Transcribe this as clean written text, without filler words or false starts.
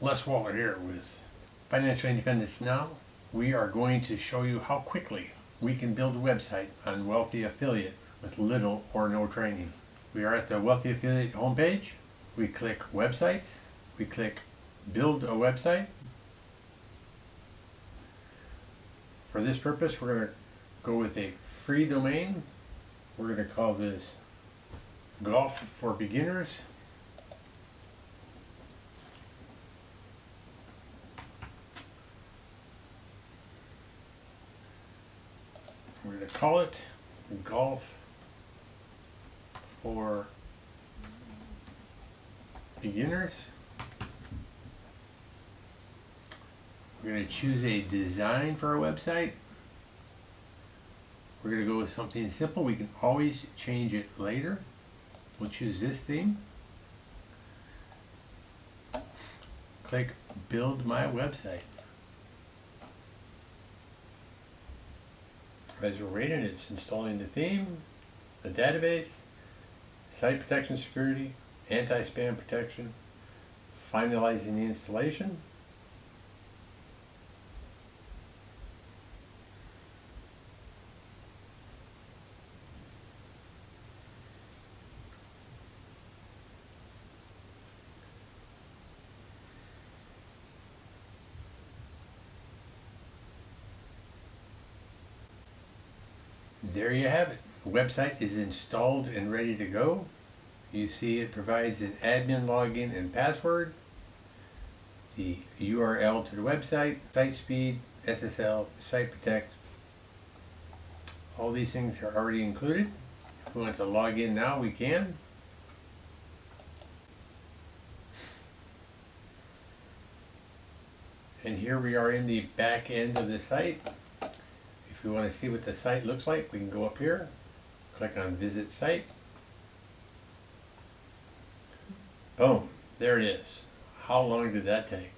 Les Waller here with Financial Independence Now. We are going to show you how quickly we can build a website on Wealthy Affiliate with little or no training. We are at the Wealthy Affiliate homepage. We click Websites. We click Build a Website. For this purpose, we're going to go with a free domain. We're going to call this Golf for Beginners. We're going to call it Golf for Beginners. We're going to choose a design for our website. We're going to go with something simple. We can always change it later. We'll choose this theme. Click Build My Website. As we're waiting, it's installing the theme, the database, site protection security, anti-spam protection, finalizing the installation. There you have it. The website is installed and ready to go. You see it provides an admin login and password, the URL to the website, site speed, SSL, site protect. All these things are already included. If we want to log in now, we can. And here we are in the back end of the site. If we want to see what the site looks like, we can go up here, click on Visit Site. Boom, there it is. How long did that take?